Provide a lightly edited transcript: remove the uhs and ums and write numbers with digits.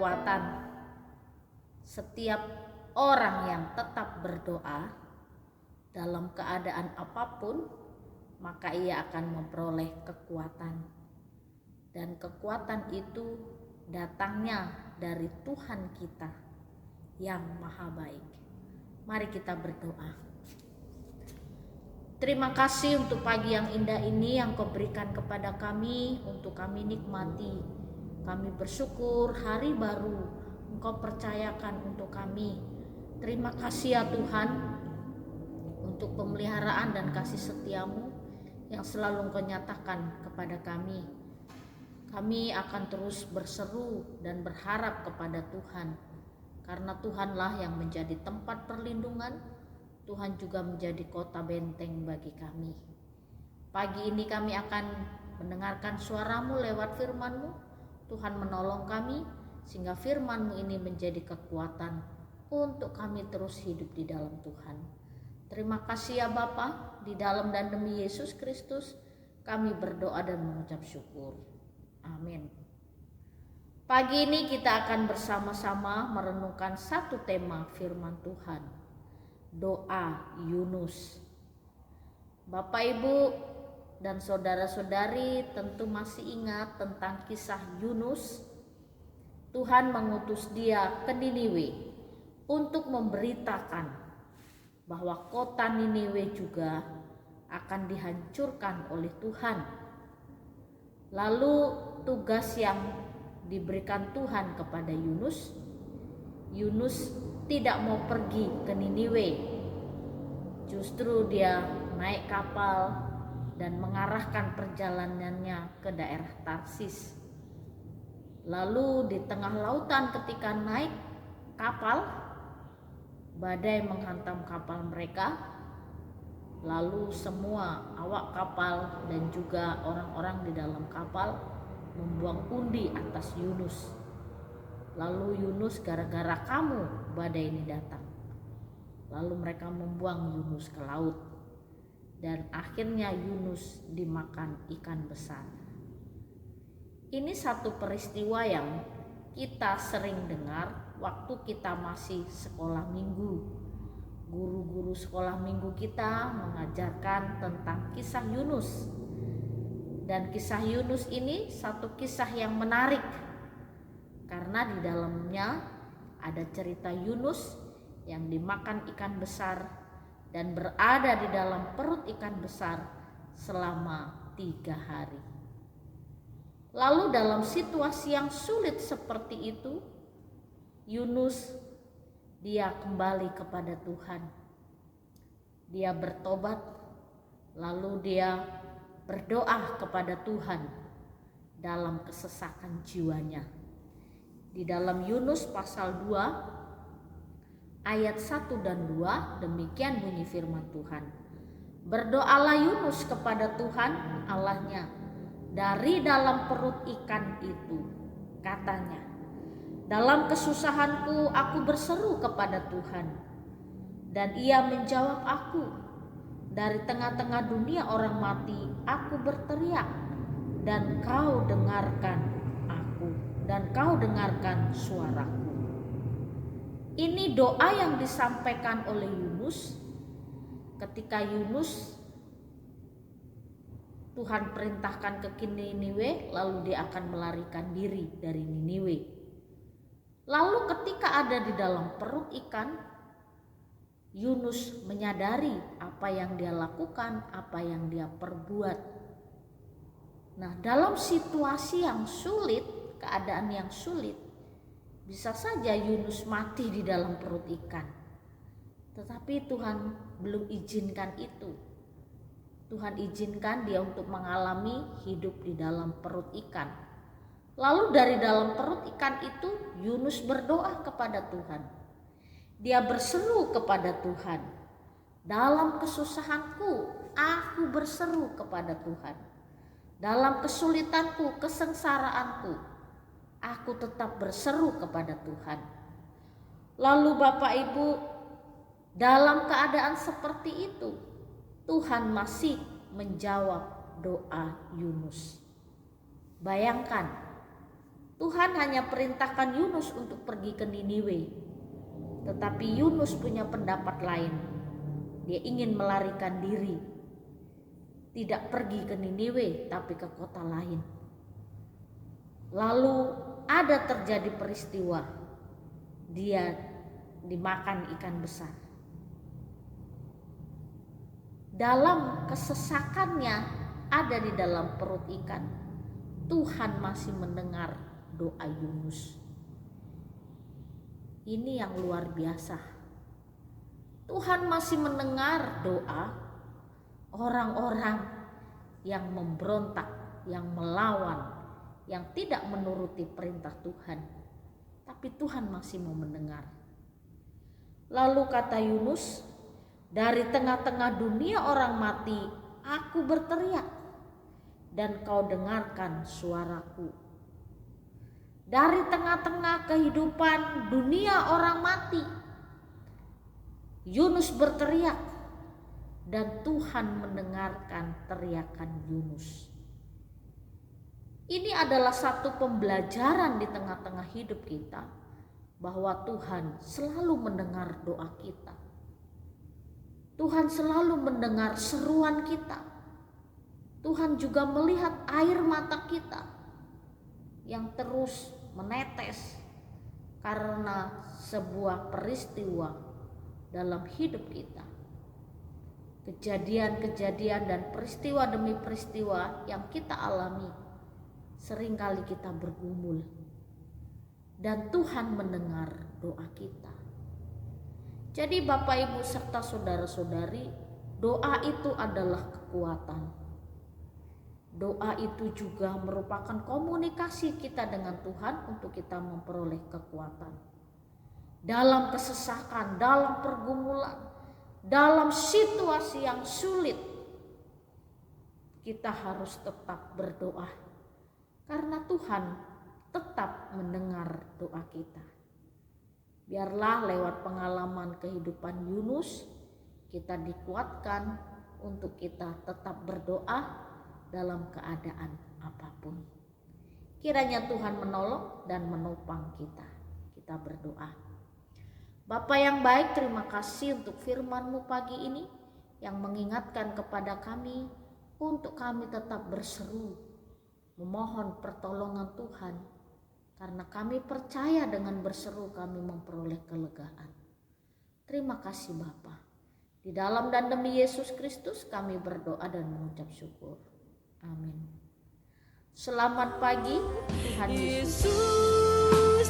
kekuatan. Setiap orang yang tetap berdoa dalam keadaan apapun, maka ia akan memperoleh kekuatan. Dan kekuatan itu datangnya dari Tuhan kita yang maha baik. Mari kita berdoa. Terima kasih untuk pagi yang indah ini yang Kau berikan kepada kami untuk kami nikmati. Kami bersyukur hari baru Engkau percayakan untuk kami. Terima kasih ya Tuhan untuk pemeliharaan dan kasih setiamu yang selalu Engkau nyatakan kepada kami. Kami akan terus berseru dan berharap kepada Tuhan, karena Tuhanlah yang menjadi tempat perlindungan. Tuhan juga menjadi kota benteng bagi kami. Pagi ini kami akan mendengarkan suara-Mu lewat firman-Mu. Tuhan menolong kami sehingga firman-Mu ini menjadi kekuatan untuk kami terus hidup di dalam Tuhan. Terima kasih ya Bapa, di dalam dan demi Yesus Kristus kami berdoa dan mengucap syukur. Amin. Pagi ini kita akan bersama-sama merenungkan satu tema firman Tuhan, doa Yunus. Bapak, Ibu, dan saudara-saudari tentu masih ingat tentang kisah Yunus. Tuhan mengutus dia ke Niniwe untuk memberitakan bahwa kota Niniwe juga akan dihancurkan oleh Tuhan. Lalu tugas yang diberikan Tuhan kepada Yunus tidak mau pergi ke Niniwe. Justru dia naik kapal dan mengarahkan perjalanannya ke daerah Tarsis. Lalu di tengah lautan ketika naik kapal, badai menghantam kapal mereka. Lalu semua awak kapal dan juga orang-orang di dalam kapal membuang undi atas Yunus. Lalu Yunus, gara-gara kamu badai ini datang. Lalu mereka membuang Yunus ke laut. Dan akhirnya Yunus dimakan ikan besar. Ini satu peristiwa yang kita sering dengar waktu kita masih sekolah minggu. Guru-guru sekolah minggu kita mengajarkan tentang kisah Yunus. Dan kisah Yunus ini satu kisah yang menarik, karena di dalamnya ada cerita Yunus yang dimakan ikan besar dan berada di dalam perut ikan besar selama 3 hari. Lalu dalam situasi yang sulit seperti itu, Yunus dia kembali kepada Tuhan. Dia bertobat, lalu dia berdoa kepada Tuhan dalam kesesakan jiwanya. Di dalam Yunus pasal 2 ayat 1 dan 2 demikian bunyi firman Tuhan. Berdoalah Yunus kepada Tuhan Allahnya dari dalam perut ikan itu, katanya, dalam kesusahanku aku berseru kepada Tuhan, dan Ia menjawab aku. Dari tengah-tengah dunia orang mati aku berteriak, dan Kau dengarkan aku, dan Kau dengarkan suaraku. Ini doa yang disampaikan oleh Yunus ketika Yunus Tuhan perintahkan ke Niniwe, lalu dia akan melarikan diri dari Niniwe. Lalu ketika ada di dalam perut ikan, Yunus menyadari apa yang dia lakukan, apa yang dia perbuat. Nah, dalam situasi yang sulit, keadaan yang sulit, bisa saja Yunus mati di dalam perut ikan. Tetapi Tuhan belum izinkan itu. Tuhan izinkan dia untuk mengalami hidup di dalam perut ikan. Lalu dari dalam perut ikan itu Yunus berdoa kepada Tuhan. Dia berseru kepada Tuhan. Dalam kesusahanku aku berseru kepada Tuhan. Dalam kesulitanku, kesengsaraanku, aku tetap berseru kepada Tuhan. Lalu Bapak Ibu, dalam keadaan seperti itu, Tuhan masih menjawab doa Yunus. Bayangkan, Tuhan hanya perintahkan Yunus untuk pergi ke Niniwe. Tetapi Yunus punya pendapat lain. Dia ingin melarikan diri. Tidak pergi ke Niniwe, tapi ke kota lain. Lalu ada terjadi peristiwa. Dia dimakan ikan besar. Dalam kesesakannya ada di dalam perut ikan, Tuhan masih mendengar doa Yunus. Ini yang luar biasa. Tuhan masih mendengar doa orang-orang yang memberontak, yang melawan, yang tidak menuruti perintah Tuhan. Tapi Tuhan masih mau mendengar. Lalu kata Yunus, dari tengah-tengah dunia orang mati, aku berteriak, dan kau dengarkan suaraku. Dari tengah-tengah kehidupan dunia orang mati, Yunus berteriak, dan Tuhan mendengarkan teriakan Yunus. Ini adalah satu pembelajaran di tengah-tengah hidup kita, bahwa Tuhan selalu mendengar doa kita. Tuhan selalu mendengar seruan kita. Tuhan juga melihat air mata kita yang terus menetes karena sebuah peristiwa dalam hidup kita. Kejadian-kejadian dan peristiwa demi peristiwa yang kita alami, seringkali kita bergumul. Dan Tuhan mendengar doa kita. Jadi Bapak Ibu serta saudara-saudari, doa itu adalah kekuatan. Doa itu juga merupakan komunikasi kita dengan Tuhan untuk kita memperoleh kekuatan. Dalam kesesakan, dalam pergumulan, dalam situasi yang sulit, kita harus tetap berdoa. Karena Tuhan tetap mendengar doa kita. Biarlah lewat pengalaman kehidupan Yunus, kita dikuatkan untuk kita tetap berdoa dalam keadaan apapun. Kiranya Tuhan menolong dan menopang kita. Kita berdoa. Bapa yang baik, terima kasih untuk firman-Mu pagi ini yang mengingatkan kepada kami untuk kami tetap berseru, memohon pertolongan Tuhan. Karena kami percaya dengan berseru kami memperoleh kelegaan. Terima kasih Bapa. Di dalam dan demi Yesus Kristus kami berdoa dan mengucap syukur. Amin. Selamat pagi, Tuhan Yesus.